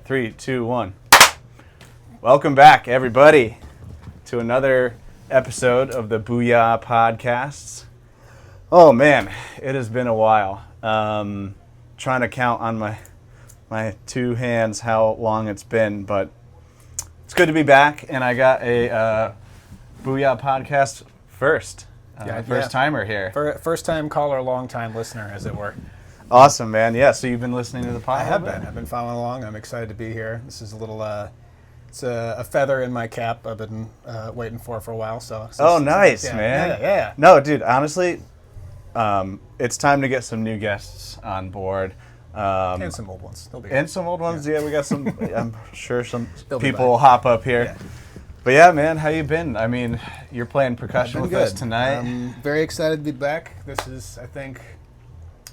3, 2, 1. Welcome back, everybody, to another episode of the Booyah podcasts. Oh man, it has been a while. Trying to count on my two hands how long it's been, but it's good to be back. And I got a Booyah podcast first timer here. First time caller, long time listener, as it were. Awesome, man. Yeah, so you've been listening to the podcast? I have been. I've been following along. I'm excited to be here. This is a little, it's a feather in my cap I've been waiting for a while. So nice, yeah, man. Yeah. No, dude, honestly, it's time to get some new guests on board. And some old ones. They'll be And some old ones, yeah. We got some, I'm sure some They'll be people will hop up here. Yeah. But yeah, man, how you been? I mean, you're playing percussion with us tonight. I'm very excited to be back. This is, I think,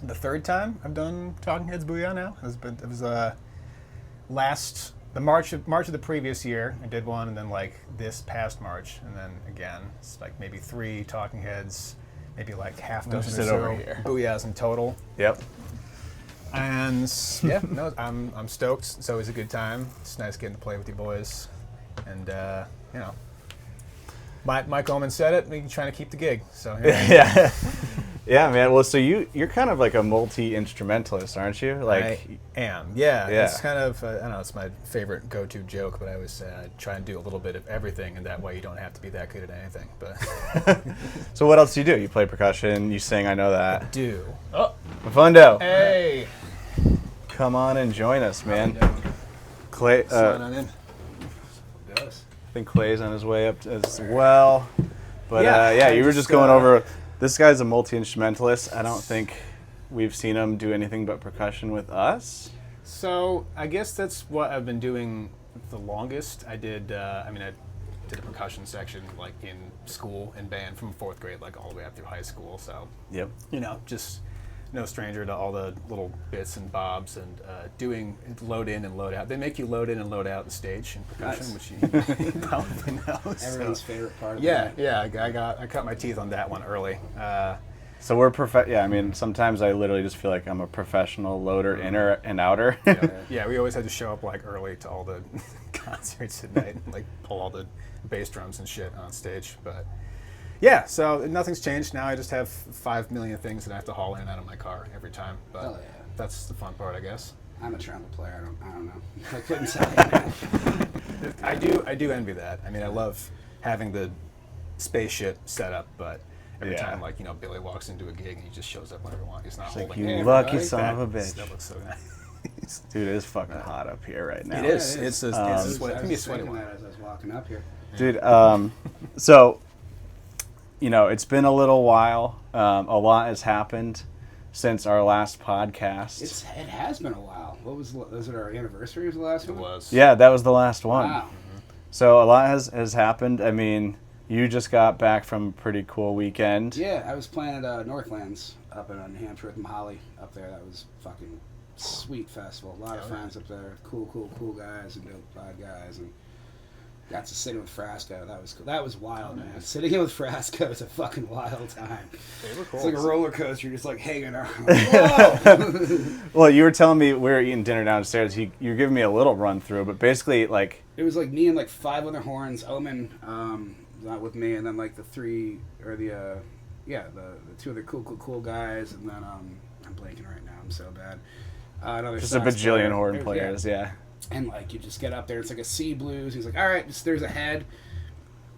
the third time I've done Talking Heads Booyah now. It was the March of the previous year. I did one, and then like this past March, and then again. It's like maybe 3 Talking Heads, maybe like half dozen or so Booyahs in total. Yep. And yeah, no, I'm stoked. It's always a good time. It's nice getting to play with you boys, and you know, Mike Oman said it. We're trying to keep the gig. So yeah. Yeah, man. Well, so you're kind of like a multi-instrumentalist, aren't you? Like, I am. Yeah. It's kind of, I don't know, it's my favorite go-to joke, but I always say I try and do a little bit of everything, and that way you don't have to be that good at anything. But so what else do you do? You play percussion, you sing, I know that. I do. Oh. Mafundo. Hey. Come on and join us, man. Clay. Sign on in. I think Clay's on his way up as well. But yeah, you were just going over... This guy's a multi-instrumentalist. I don't think we've seen him do anything but percussion with us. So I guess that's what I've been doing the longest. I did a percussion section like in school in band from 4th grade like all the way up through high school. So yep. You know, just no stranger to all the little bits and bobs and doing load in and load out. They make you load in and load out the stage in percussion, which you probably know. Everyone's favorite part of I cut my teeth on that one early. So we're I mean, sometimes I literally just feel like I'm a professional loader, inner and outer. Yeah, we always had to show up like early to all the concerts at night and like pull all the bass drums and shit on stage, but. Yeah, so nothing's changed. Now I just have 5 million things that I have to haul in and out of my car every time. But that's the fun part, I guess. I'm a trumpet player. I don't know. I couldn't tell you. I do envy that. I mean, I love having the spaceship set up, but every time, like, you know, Billy walks into a gig and he just shows up whenever he wants. He's not holding you lucky son of a bitch. That looks so nice. Dude, it is fucking hot up here right now. It is. It's a sweaty one. As I was walking up here. Dude, so... You know, it's been a little while. A lot has happened since our last podcast. It has been a while. Was it our anniversary was the last one? It was. Yeah, that was the last one. Wow. Mm-hmm. So a lot has happened. I mean, you just got back from a pretty cool weekend. Yeah, I was playing at Northlands up in New Hampshire with Mahali up there. That was fucking sweet festival. A lot of friends up there. Cool guys and dope guys and. Got to sit in with Frasco. That was cool. That was wild, man. Sitting in with Frasco is a fucking wild time. They were cool. It's like a roller coaster. You're just like hanging around. Whoa! Well, you were telling me we were eating dinner downstairs. You were giving me a little run through, but basically, like... It was like me and like 5 other horns. Omen, not with me, and then like the 2 other cool guys, and then I'm blanking right now. I'm so bad. Another just a bajillion horn players, yeah. And like you just get up there, it's like a C blues. He's like, all right, there's a head.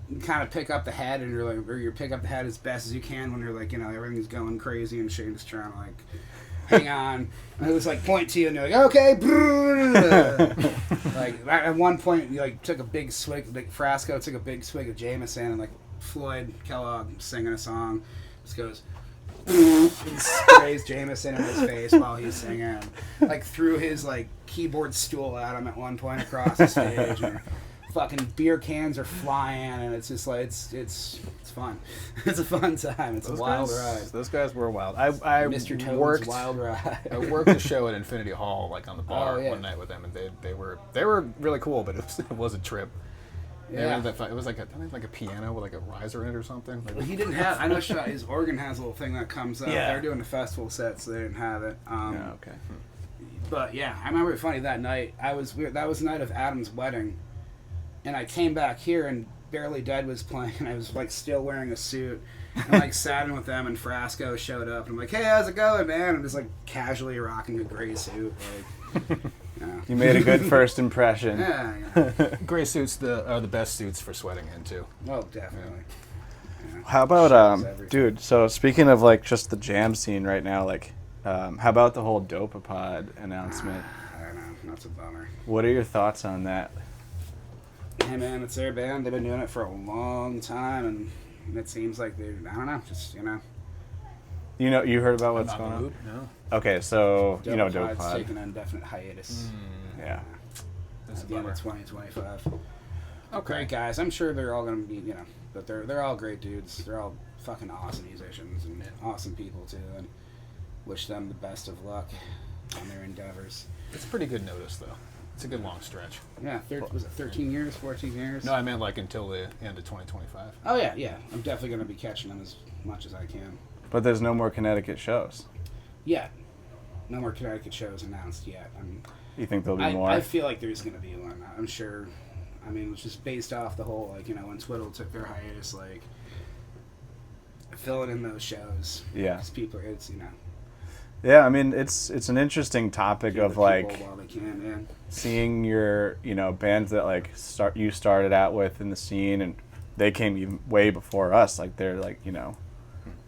You kind of pick up the head, and you pick up the head as best as you can when you're like, you know, everything's going crazy, and Shane's trying to like hang on. And it was like point to you, and you're like, okay, like at one point you like took a big swig, like Frasco took a big swig of Jameson, and like Floyd Kellogg singing a song, just goes. And sprays Jameson in his face while he's singing. Like threw his like keyboard stool at him at one point across the stage. And fucking beer cans are flying, and it's just like it's fun. It's a fun time. It's a wild ride. Those guys were wild. I Mr. Toad's worked wild ride. I worked a show at Infinity Hall, like on the bar one night with them, and they were really cool, but it was a trip. Yeah, it was like a piano with like a riser in it or something. Like, well, he didn't have. I know his organ has a little thing that comes up. Yeah. They're doing a festival set, so they didn't have it. Okay. But yeah, I remember it funny that night. That was the night of Adam's wedding, and I came back here and Barely Dead was playing, and I was like still wearing a suit, and like sat in with them, and Frasco showed up, and I'm like, hey, how's it going, man? I'm just like casually rocking a gray suit, like. Yeah. You made a good first impression. Yeah. Gray suits are the best suits for sweating in too. Oh, definitely. Yeah. How about Shows everything. dude? So speaking of like just the jam scene right now, like, how about the whole Dopapod announcement? I don't know. That's a bummer. What are your thoughts on that? Hey man, it's their band. They've been doing it for a long time, and it seems like I don't know, just You heard about what's Not going the on? loop, no. Okay, so Dopapod's Dopapod. taking an indefinite hiatus. Yeah. That's a At the end bummer. of 2025. Okay. Great guys. I'm sure they're all gonna be, but they're all great dudes. They're all fucking awesome musicians and awesome people too. And wish them the best of luck on their endeavors. It's pretty good notice though. It's a good long stretch. Yeah, was it 13 years, 14 years? No, I meant like until the end of 2025. Oh yeah. I'm definitely gonna be catching them as much as I can. But there's no more Connecticut shows. Yeah. No more Connecticut shows announced yet. You think there'll be more? I feel like there's going to be one. I'm sure. I mean, it's just based off the whole, like, when Twiddle took their hiatus, like, filling in those shows. Yeah. 'Cause people, it's, Yeah, I mean it's an interesting topic give of the like people while they can, yeah. seeing your bands that like you started out with in the scene, and they came even way before us. Like they're like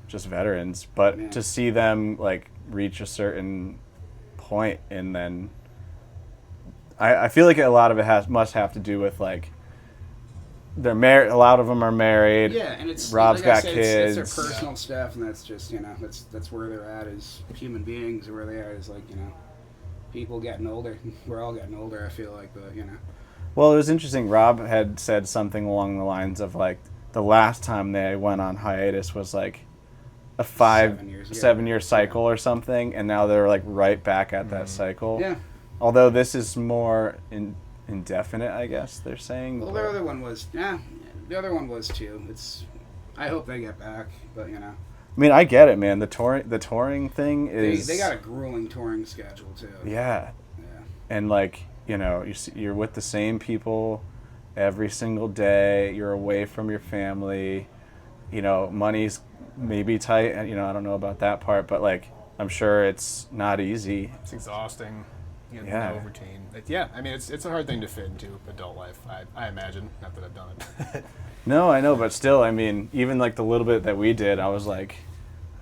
just veterans, but Yeah. to see them like reach a certain point, and then I feel like a lot of it must have to do with like they're married. A lot of them are married. Yeah, and it's Rob's like I got said, kids. It's their personal stuff, and that's just that's where they're at as human beings, or where they are as like people getting older. We're all getting older. I feel like, but Well, it was interesting. Rob had said something along the lines of like the last time they went on hiatus was like a 7-year cycle or something, and now they're like right back at that cycle. Yeah. Although this is more indefinite, I guess they're saying. Well, the other one was the other one was too. I hope they get back, but I mean, I get it, man. The touring thing is. they got a grueling touring schedule too. Yeah. Yeah. And like you're with the same people every single day. You're away from your family. Money's maybe tight, and I don't know about that part, but like I'm sure it's not easy. It's exhausting. Yeah. No routine. I mean, it's a hard thing to fit into adult life. I imagine. Not that I've done it. No, I know, but still, I mean, even like the little bit that we did, I was like,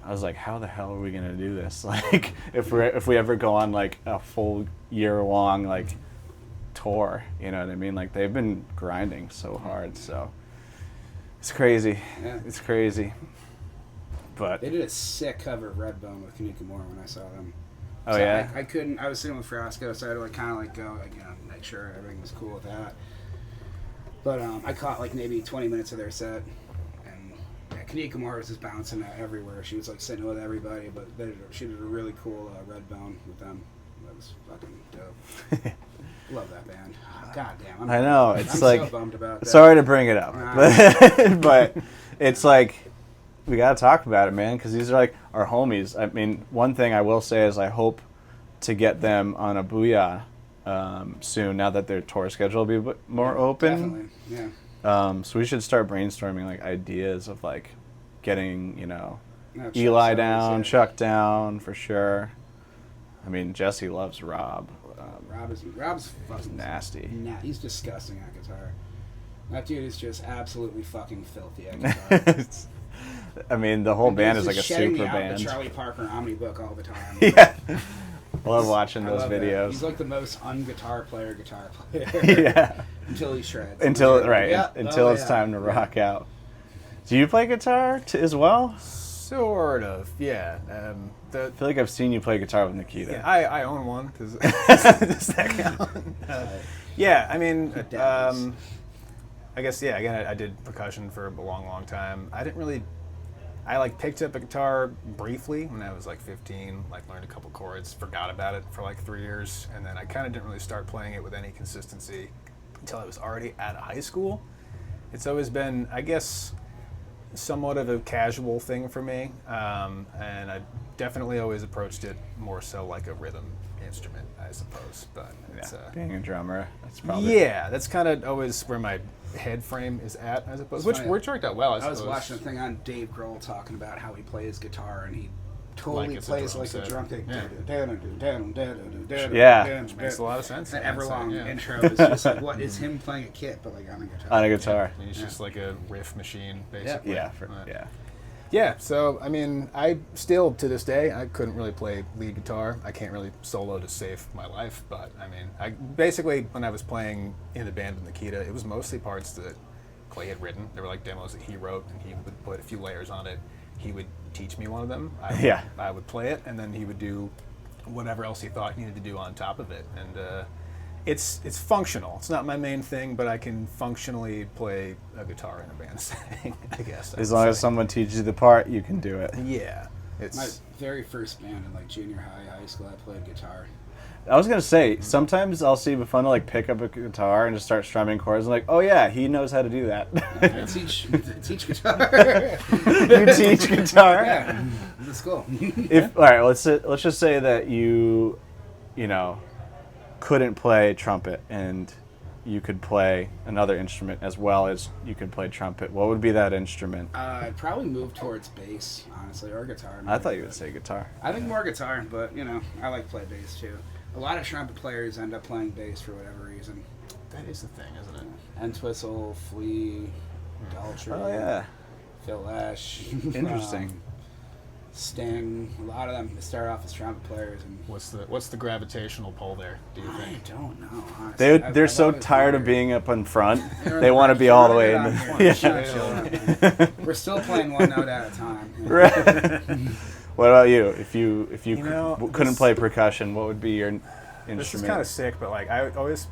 how the hell are we gonna do this? Like, if we ever go on like a full year long like tour, you know what I mean? Like they've been grinding so hard, so it's crazy. Yeah. It's crazy. But They did a sick cover of Redbone with Kanika Moore when I saw them. oh So yeah, I couldn't. I was sitting with Frasco, so I had to like kind of like go, like, make sure everything was cool with that. But I caught like maybe 20 minutes of their set, and Kanika Moore was just bouncing everywhere. She was like sitting with everybody, but she did a really cool Redbone with them. That was fucking dope. Love that band. God damn. I know, it's I'm like so bummed about that. sorry to bring it up, but it's like we gotta talk about it, man, because these are like our homies. I mean, one thing I will say is I hope to get them on a Booyah soon, now that their tour schedule will be more open. Definitely, yeah. So we should start brainstorming like ideas of like getting No, Chuck Eli Sellers, down, yeah. Chuck down for sure. I mean, Jesse loves Rob. Rob's fucking Nasty. He's disgusting at guitar. That dude is just absolutely fucking filthy at guitar. I mean, the whole And band he's is like a just shedding super me out band. The Charlie Parker Omnibook all the time. Yeah. Love watching I those love that. videos. He's like the most un-guitar player Yeah. until he shreds. Until Yeah. until Oh, it's yeah. time to rock out. Do you play guitar as well? Sort of. Yeah. I feel like I've seen you play guitar with Nikita. Yeah, I own one. Does that count? Yeah, I mean, does. I guess, yeah, again, I did percussion for a long, long time. I like picked up a guitar briefly when I was like 15, like learned a couple chords, forgot about it for like 3 years, and then I kind of didn't really start playing it with any consistency until I was already out of high school. It's always been, I guess, somewhat of a casual thing for me, and I definitely always approached it more so like a rhythm instrument, I suppose. But it's, being a drummer, that's probably... Yeah, that's kind of always where my head frame is at, I suppose. Which worked out well, I suppose. I was watching a thing on Dave Grohl talking about how he plays guitar, and he totally plays like a drunk. Yeah. Which makes a lot of sense. That ever-long intro is just like, what is him playing a kit, but like on a guitar. On a guitar. Yeah. He's just like a riff machine, basically. Yeah. So, I mean, I still, to this day, I couldn't really play lead guitar. I can't really solo to save my life, but, I mean, I basically, when I was playing in the band with Nikita, it was mostly parts that Clay had written. They were like demos that he wrote, and he would put a few layers on it. He would teach me one of them. I would play it, and then he would do whatever else he thought he needed to do on top of it. And it's functional. It's not my main thing, but I can functionally play a guitar in a band setting, I guess. As long as someone teaches you the part, you can do it. Yeah. My very first band in like junior high school, I played guitar. I was going to say, sometimes I'll see fun to like pick up a guitar and just start strumming chords and like, oh yeah, he knows how to do that. I teach guitar. You teach guitar? Yeah, that's cool. All right, let's just say that you couldn't play trumpet and you could play another instrument as well as you could play trumpet. What would be that instrument? I'd probably move towards bass, honestly, or guitar. I thought you would say guitar. I think more guitar, but I like to play bass too. A lot of trumpet players end up playing bass for whatever reason. That is the thing, isn't it? Entwistle, Flea, Daltrey, Oh yeah, Phil Ash. interesting. Sting. A lot of them start off as trumpet players. And What's the gravitational pull there, do you think? I don't know, honestly. They're so tired of being up in front. They want to be all the way in the... We're still playing one note at a time. Right. What about you? If you couldn't play percussion, what would be your instrument? This is kind of sick, but like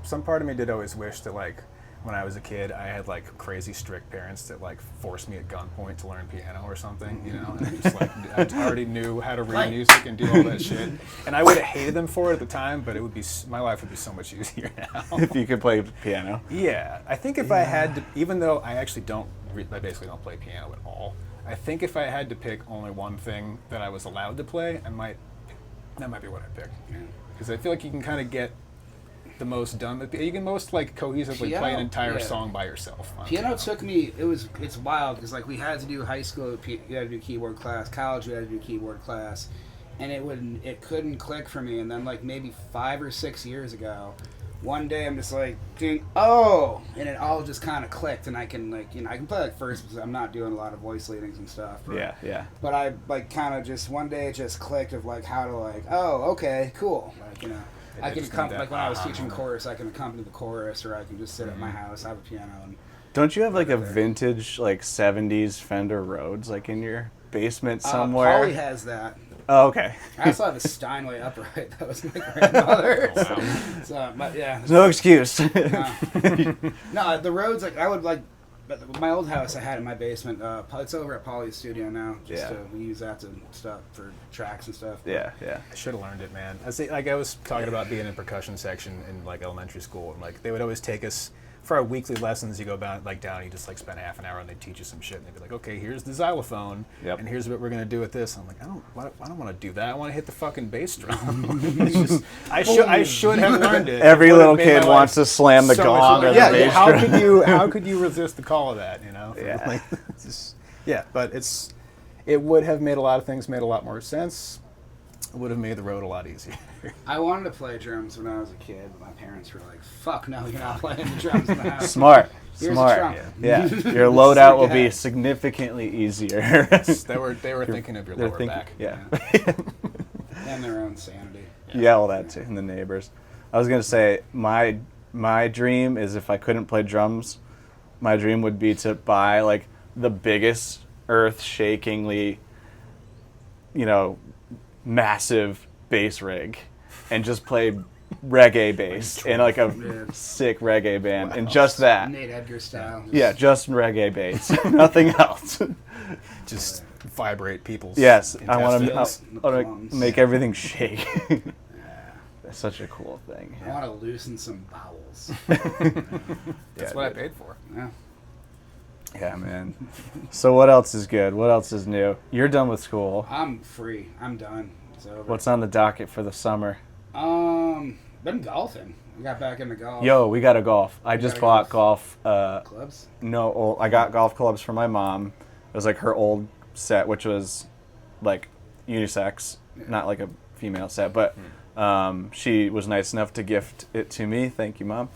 some part of me did always wish that like when I was a kid, I had like crazy strict parents that like forced me at gunpoint to learn piano or something, and just like I already knew how to read music and do all that shit, and I would have hated them for it at the time, but my life would be so much easier now if you could play piano. Yeah, I think if I had to, even though I actually I basically don't play piano at all. I think if I had to pick only one thing that I was allowed to play, that might be what I'd pick. Because I feel like you can kind of get the most done with you can most like cohesively play an entire song by yourself. Piano took me. It's wild because like we had to do high school. You had to do keyboard class. College, we had to do keyboard class, and it couldn't click for me. And then like maybe 5 or 6 years ago, one day I'm just like, and it all just kind of clicked, and I can I can play like first because I'm not doing a lot of voice leadings and stuff. Yeah. But I like kind of just one day it just clicked of like how to okay, cool, I can accompany, like when I was teaching chorus, I can accompany the chorus, or I can just sit at my house, have a piano. And don't you have like a vintage like 70s Fender Rhodes like in your basement somewhere? Polly has that. Oh, okay. I also have a Steinway upright. That was my grandmother. Wow. So, but yeah. No excuse. No, the Rhodes, like I would like. But my old house I had in my basement. It's over at Polly's studio now. We use that to stuff for tracks and stuff. Yeah. I should have learned it, man. I was talking about being in percussion section in like elementary school, and like they would always take us for our weekly lessons. You go down, you just like spend half an hour, and they teach you some shit, and they'd be like, okay, here's the xylophone, and here's what we're gonna do with this. And I'm like, I don't want to do that. I want to hit the fucking bass drum. I should have learned it. Every little kid wants to slam the gong or the bass drum. How could you resist the call of that? Yeah. But it would have made a lot of things made a lot more sense. It would have made the road a lot easier. I wanted to play drums when I was a kid, but my parents were like, fuck no, you're not playing the drums in the house. Smart. Here's Smart. a drum. Yeah. Your loadout will be significantly easier. They were thinking of your lower back. Yeah. And their own sanity. Yeah, all that too, and the neighbors. I was gonna say my dream is if I couldn't play drums, my dream would be to buy like the biggest earth-shakingly, massive bass rig, and just play reggae bass in like a sick reggae band, and just that. Nate Edgar style. Yeah, just reggae bass, nothing else. Just vibrate people's. Yes, I want intestines. to make everything shake. That's such a cool thing. I want to loosen some bowels. That's what I paid for. Yeah. Yeah, man. So what else is good? What else is new? You're done with school. I'm free. I'm done. It's over. What's on the docket for the summer? Been golfing. I got back into golf. Yo, we got to golf. I just bought golf. Clubs? No, I got golf clubs for my mom. It was like her old set, which was like unisex, not like a female set, but she was nice enough to gift it to me. Thank you, Mom.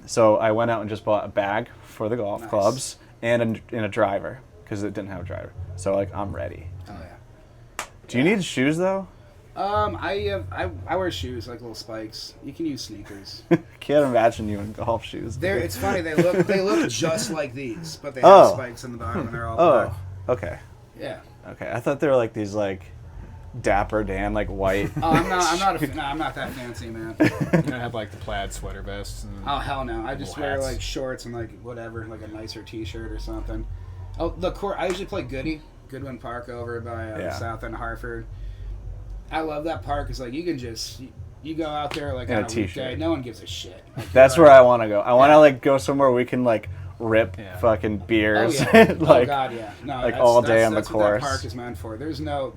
So I went out and just bought a bag for the golf clubs and a driver because it didn't have a driver. So like I'm ready. Oh yeah. Do you need shoes though? I wear shoes like little spikes. You can use sneakers. Can't imagine you in golf shoes. It's funny. They look just like these, but they have spikes in the bottom and they're all black. Okay. Yeah. Okay, I thought they were like these like Dapper Dan like white. Oh, I'm not that fancy, man. You don't have like the plaid sweater vests. And oh hell no! I just wear hats. like shorts and like whatever, like a nicer T-shirt or something. Oh, the court. I usually play Goodwin Park over by South End Hartford. I love that park because like you can just you go out there like on a weekday, no one gives a shit. Like, that's where I want to go. I want to like go somewhere we can like rip fucking beers, like oh god, yeah, no, like all day on the course. What that park is meant for. There's no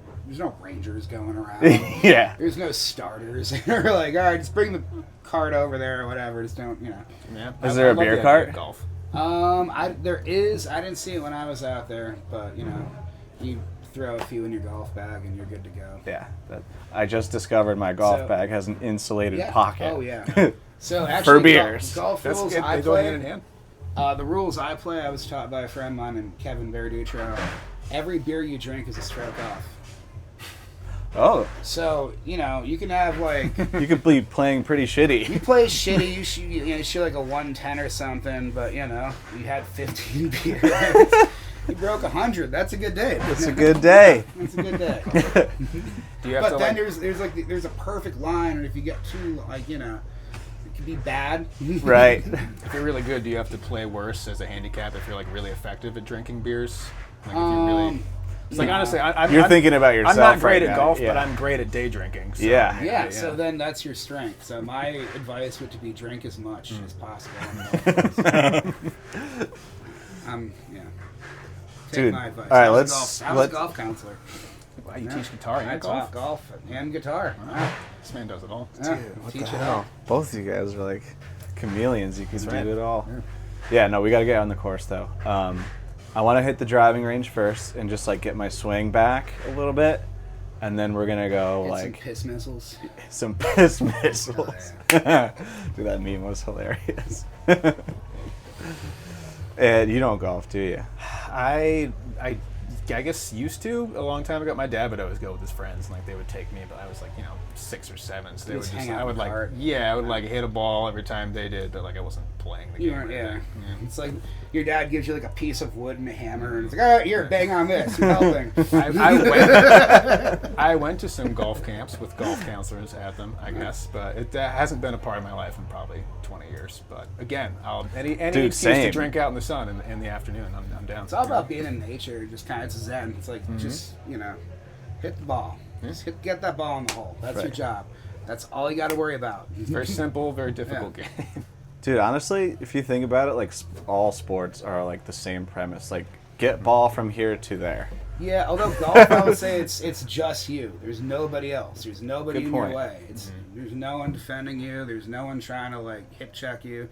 rangers going around. Yeah. There's no starters. We're like, all right, just bring the cart over there or whatever. Just don't, Yeah. Is there a beer cart? Golf. There is. I didn't see it when I was out there, but you throw a few in your golf bag and you're good to go. Yeah. I just discovered my golf bag has an insulated pocket. Oh yeah. So actually, for beers. Golf That's rules good. I They go play. hand in hand. The rules I play, I was taught by a friend of mine and Kevin Verduccio. Every beer you drink is a stroke off. Oh. So, you can have like... You could be playing pretty shitty. You play shitty, you shoot like a 110 or something, but you had 15 beers. You broke 100. That's a good day. It's a good day. It's a good day. Do you have but to, then there's a perfect line, and if you get too, it could be bad. Right. If you're really good, do you have to play worse as a handicap if you're like really effective at drinking beers? Like if you're really... It's like, honestly, You're thinking about yourself. I'm not great right at now. golf, Yeah. but I'm great at day drinking. So, Yeah. So then that's your strength. So my advice would to be drink as much as possible. Take Dude, my advice. all right, I was a golf counselor. Wow, you teach guitar I and taught golf? golf and guitar. Wow. This man does it all. Yeah, What teach the it hell? all. Both of you guys are like chameleons. You can do right. it all. Yeah, no, we got to get on the course though. I want to hit the driving range first and just like get my swing back a little bit, and then we're gonna go Get like some piss missiles. some piss missiles. Dude, that meme was hilarious. And you don't golf, do you? I guess used to a long time ago. My dad would always go with his friends, and like they would take me, but I was like 6 or 7, so they would Just just hang out I would in the like cart. I would like hit a ball every time they did, but like I wasn't playing the You game. weren't, or yeah. anything. It's like your dad gives you like a piece of wood and a hammer, and it's like, all right, here, bang on this. You're helping. I went to some golf camps with golf counselors at them, I guess, but it hasn't been a part of my life in probably 20 years. But again, any Dude, excuse same. to drink out in the sun in the afternoon, I'm down. It's all about being in nature. Just kind of, it's zen. It's like just hit the ball. Just get that ball in the hole. That's your Right. job. That's all you got to worry about. Very simple, very difficult game. Dude, honestly, if you think about it, like all sports are like the same premise. Like get ball from here to there. Yeah, although golf, I would say it's just you. There's nobody else. There's nobody Good in point. your way. There's no one defending you. There's no one trying to like hip check you.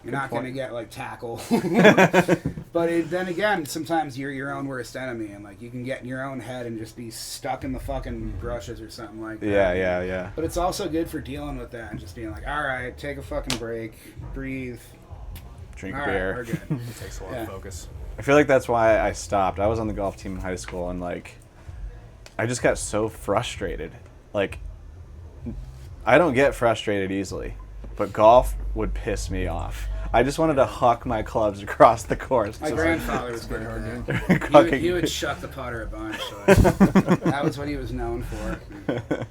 You're not going to get like tackle. But then again, sometimes you're your own worst enemy, and like you can get in your own head and just be stuck in the fucking brushes or something like that. Yeah. But it's also good for dealing with that and just being like, all right, take a fucking break, breathe. Drink All right, beer. we're good. It takes a lot of focus. I feel like that's why I stopped. I was on the golf team in high school, and like, I just got so frustrated. Like, I don't get frustrated easily, but golf would piss me off. I just wanted to huck my clubs across the course. My grandfather was good at that. Hucking- He would shuck the putter a bunch. So that was what he was known for.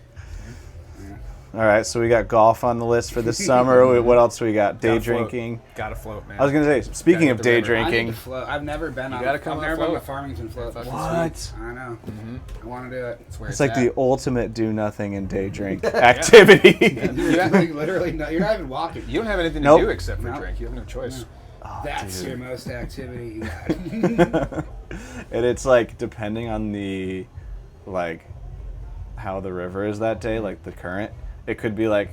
All right, so we got golf on the list for this summer. What else do we got? Day Gotta float. drinking. Gotta float, man. I was gonna say, speaking of hit the day river. I need drinking, to float. I've never been on. gotta come I've on never been on float. the Farmington float. Fucking what? I know. I want to do it. That's where It's like at. the ultimate do nothing and day drink activity. You're like, literally, no, you're not even walking. You don't have anything Nope. to do except for Nope. drink. You have no choice. That's dude. your most activity you got. And it's like depending on the like how the river is that day, like the current, it could be like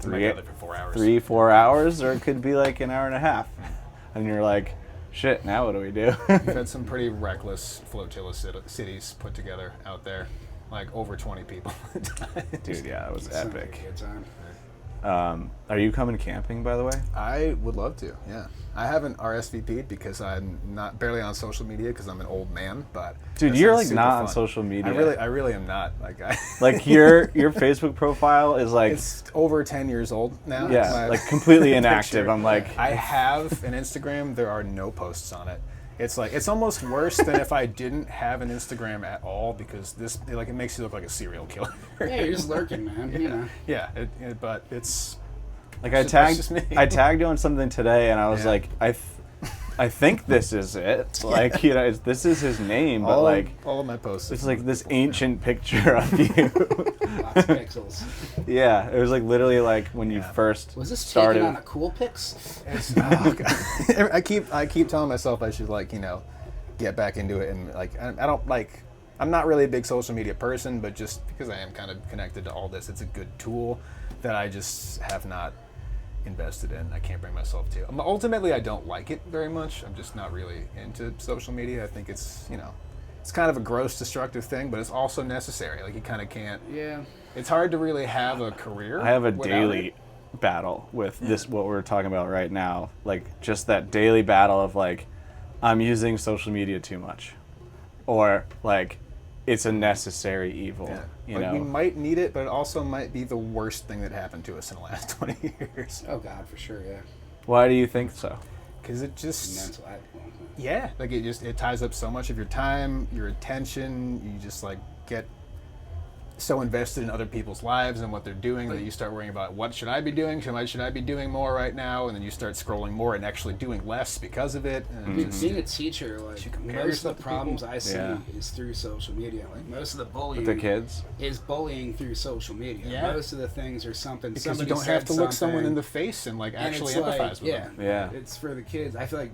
I'm like out there for 4 hours. 3-4 hours, or it could be like an hour and a half, and you're like, shit, now what do we do? We've had some pretty reckless flotilla cities put together out there, like over 20 people. Dude, yeah, it was Sounds like epic. a good time. Are you coming camping, by the way? I would love to, yeah. I haven't RSVP'd because I'm not barely on social media because I'm an old man, but Dude, that you're sounds like super not on fun. social media. I really am not. Like your Facebook profile is like, it's over 10 years old now. yeah, My like completely inactive. picture. I'm like, I have an Instagram. There are no posts on it. It's like it's almost worse than if I didn't have an Instagram at all because it makes you look like a serial killer. Yeah, you're just lurking, man. You know. Yeah, but it's like that's just me. I tagged you on something today, and I was Yeah. like, I think this is it. Like, you know, this is his name, but like, all of my posts. it's like this ancient picture of you. Lots of pixels. Yeah, it was like literally like when you Yeah. first Was this started. taken on a Cool Pix? It's, oh, God. I keep telling myself I should get back into it and I don't like. I'm not really a big social media person, but just because I am kind of connected to all this, it's a good tool that I just have not invested in. I can't bring myself to. Ultimately, I don't like it very much. I'm just not really into social media. I think it's it's kind of a gross, destructive thing, but it's also necessary. Like you kind of can't. Yeah. It's hard to really have a career. I have a without daily it. battle with this, what we're talking about right now. Like, just that daily battle of, like, I'm using social media too much. Or, like, it's a necessary evil, Yeah. you Like, know? we might need it, but it also might be the worst thing that happened to us in the last 20 years. Oh God, for sure. Yeah. Why do you think so? Because it just, Mental. yeah, like it ties up so much of your time, your attention. You just like get so invested in other people's lives and what they're doing that you start worrying about what should I be doing? Should I be doing more right now? And then you start scrolling more and actually doing less because of it. And Dude, just, being a teacher, like you compare most yourself of the to problems people? I see Yeah. is through social media. Like most of the bullying With the kids? is bullying through social media. Yeah. Most of the things are something because you somebody don't have said to look someone something, in the face and like and actually it's empathize like, with yeah, them. Yeah. It's for the kids. I feel like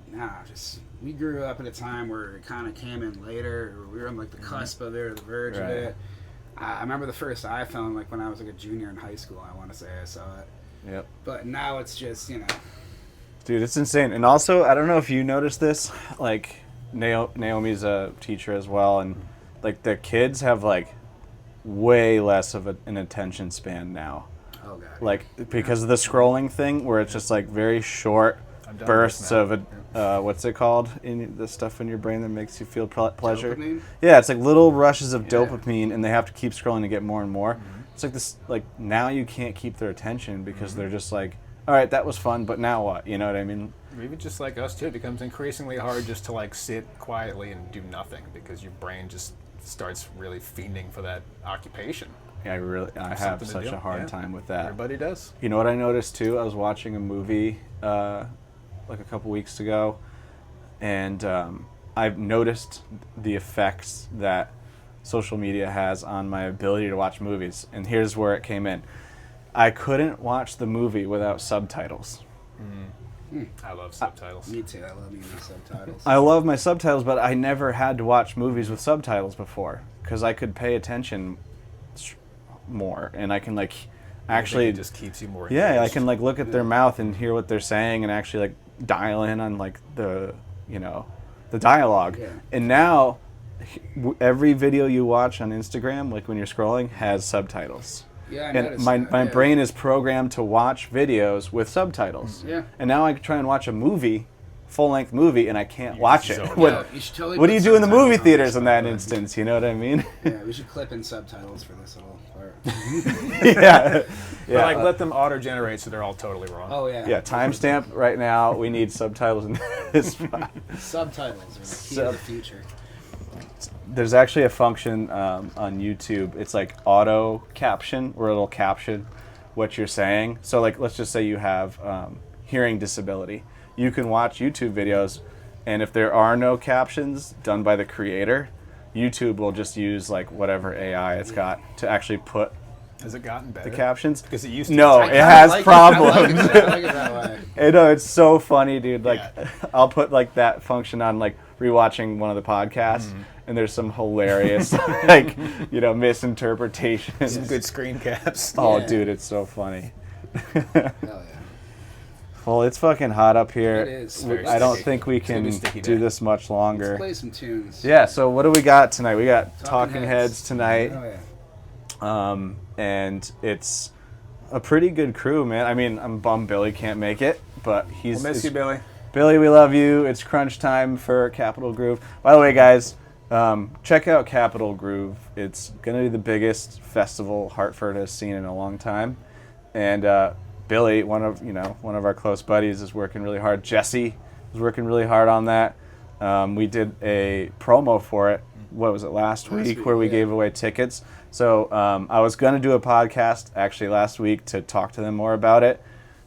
we grew up at a time where it kind of came in later, or we were on like the cusp of it or the verge of Right. it. I remember the first iPhone, like when I was like a junior in high school. I want to say I saw it, Yep. but now it's just Dude, it's insane. And also, I don't know if you noticed this, like, Naomi's a teacher as well, and, like, the kids have, like, way less of an attention span now. oh God, Like, because of the scrolling thing, where it's just, like, very short I'm done bursts with that. of, what's it called? The stuff in your brain that makes you feel pleasure? Dopamine? Yeah, it's like little rushes of Yeah. dopamine, and they have to keep scrolling to get more and more. It's like this, like, now you can't keep their attention because they're just like, all right, that was fun, but now what? You know what I mean? Even just like us too, it becomes increasingly hard just to like sit quietly and do nothing because your brain just starts really fiending for that occupation. Yeah, I have Something to such do. a hard Yeah. time with that. Everybody does. You know what I noticed too? I was watching a movie like a couple weeks ago, and I've noticed the effects that social media has on my ability to watch movies. And here's where it came in. I couldn't watch the movie without subtitles. I love subtitles. Me too. I love me my subtitles. I love my subtitles, but I never had to watch movies with subtitles before because I could pay attention more, and I can like actually it just keeps you more. yeah, I engaged. can like look at their mouth and hear what they're saying and actually like dial in on like the the dialogue. Yeah. And now every video you watch on Instagram, like when you're scrolling, has subtitles. Yeah, I And noticed my that, yeah. brain is programmed to watch videos with subtitles. Yeah. And now I try and watch a movie, full-length movie, and I can't watch it. zone out. What, Yeah, you should totally what do put you do in the movie subtitles on theaters this, in by that the way. instance? You know what I mean? Yeah, we should clip in subtitles for this little part. yeah. But like let them auto-generate so they're all totally wrong. Oh yeah. Yeah, timestamp right now. We need subtitles in this spot. Subtitles are the key Sub- to the future. There's actually a function on YouTube. It's like auto caption, where it'll caption what you're saying. So like, let's just say you have hearing disability. You can watch YouTube videos, and if there are no captions done by the creator, YouTube will just use like whatever AI it's got to actually put Has it gotten better? the captions. Because it used to. No, I it kinda has like problems. I like it that way. I know, it's so funny, dude. Like, Yeah. I'll put like that function on like rewatching one of the podcasts, and there's some hilarious, like, misinterpretations. Some good screen caps. Oh, Yeah. dude, it's so funny. Hell yeah. Well, it's fucking hot up here. It is. Very I don't sticky. think we It's gonna can be a sticky do day. this much longer. Let's play some tunes. Yeah, so what do we got tonight? We got Talking Talking Heads tonight. Oh yeah. And it's a pretty good crew, man. I mean, I'm bummed Billy can't make it, but We'll miss you, Billy. Billy, we love you. It's crunch time for Capitol Groove. By the way, guys, check out Capitol Groove. It's going to be the biggest festival Hartford has seen in a long time. And Billy, one of our close buddies, is working really hard. Jesse is working really hard on that. We did a promo for it. What was it, last week, where we gave away tickets. So I was going to do a podcast actually last week to talk to them more about it.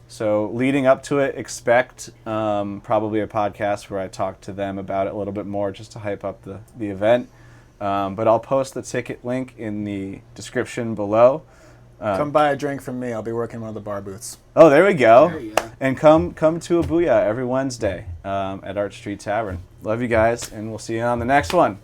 So leading up to it, expect probably a podcast where I talk to them about it a little bit more just to hype up the event. But I'll post the ticket link in the description below. Come buy a drink from me. I'll be working one of the bar booths. Oh, there we go. There you go. And come to a Booyah every Wednesday at Arch Street Tavern. Love you guys, and we'll see you on the next one.